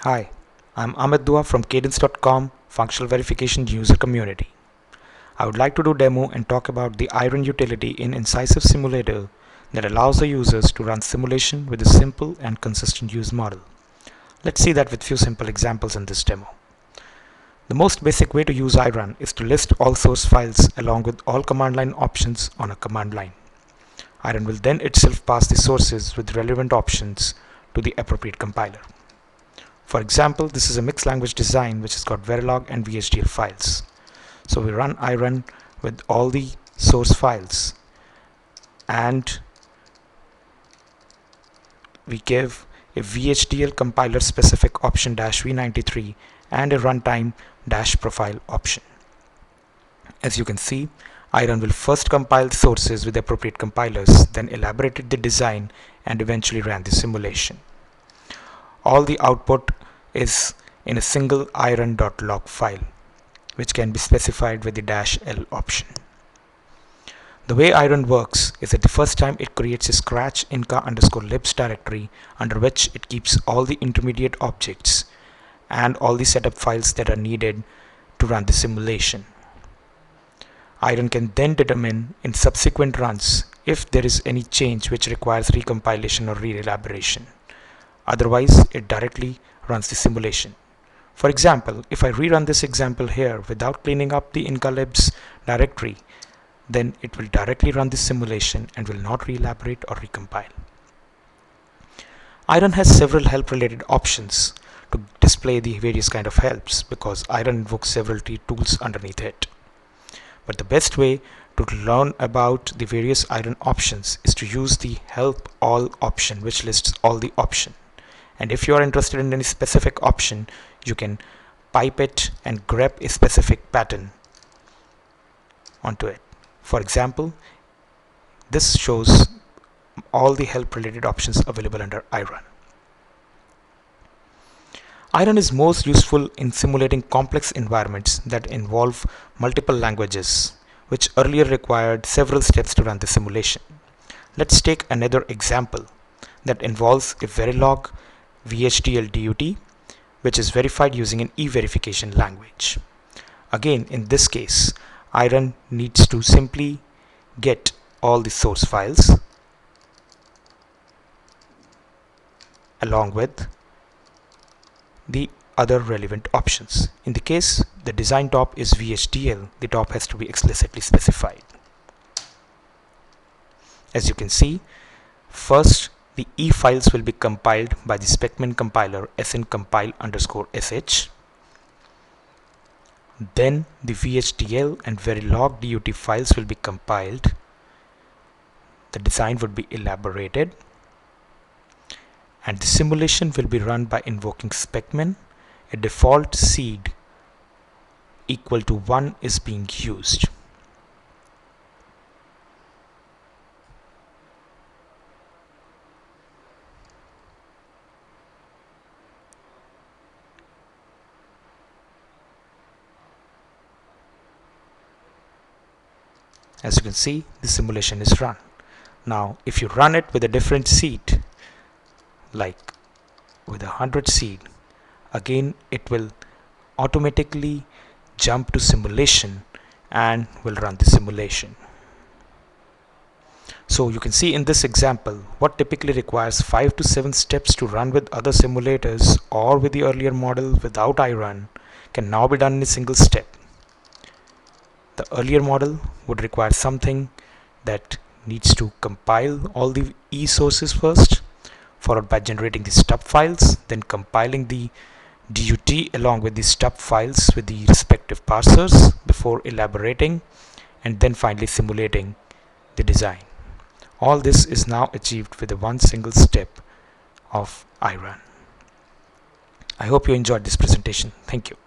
Hi, I'm Amit Dua from Cadence.com Functional Verification User Community. I would like to do a demo and talk about the irun utility in Incisive Simulator that allows the users to run simulation with a simple and consistent use model. Let's see that with few simple examples in this demo. The most basic way to use irun is to list all source files along with all command line options on a command line. Irun will then itself pass the sources with relevant options to the appropriate compiler. For example, this is a mixed language design which has got Verilog and VHDL files. So we run irun with all the source files and we give a VHDL compiler specific option -v93 and a runtime -profile option. As you can see, irun will first compile the sources with the appropriate compilers, then elaborated the design and eventually ran the simulation. All the output is in a single irun.log file, which can be specified with the -l option. The way irun works is that the first time it creates a scratch inca_libs directory under which it keeps all the intermediate objects and all the setup files that are needed to run the simulation. Irun can then determine in subsequent runs if there is any change which requires recompilation or re-elaboration. Otherwise, it directly runs the simulation. For example, if I rerun this example here without cleaning up the inca_libs directory, then it will directly run the simulation and will not re-elaborate or recompile. Irun has several help related options to display the various kind of helps because irun invokes several tools underneath it. But the best way to learn about the various irun options is to use the help all option, which lists all the options. And if you are interested in any specific option, you can pipe it and grep a specific pattern onto it. For example, this shows all the help related options available under irun. Irun is most useful in simulating complex environments that involve multiple languages, which earlier required several steps to run the simulation. Let's take another example that involves a Verilog VHDL DUT, which is verified using an e-verification language. Again, in this case, irun needs to simply get all the source files along with the other relevant options. In the case the design top is VHDL, the top has to be explicitly specified. As you can see, first the E files will be compiled by the specmin compiler sncompile_sh. Then the VHDL and Verilog DUT files will be compiled. The design would be elaborated and the simulation will be run by invoking specmin. A default seed equal to 1 is being used. As you can see, the simulation is run. Now, if you run it with a different seed, like with 100 seed, again it will automatically jump to simulation and will run the simulation. So you can see in this example, what typically requires 5 to 7 steps to run with other simulators or with the earlier model without irun can now be done in a single step. The earlier model would require something that needs to compile all the E sources first, followed by generating the stub files, then compiling the DUT along with the stub files with the respective parsers before elaborating, and then finally simulating the design. All this is now achieved with a one single step of irun. I hope you enjoyed this presentation. Thank you.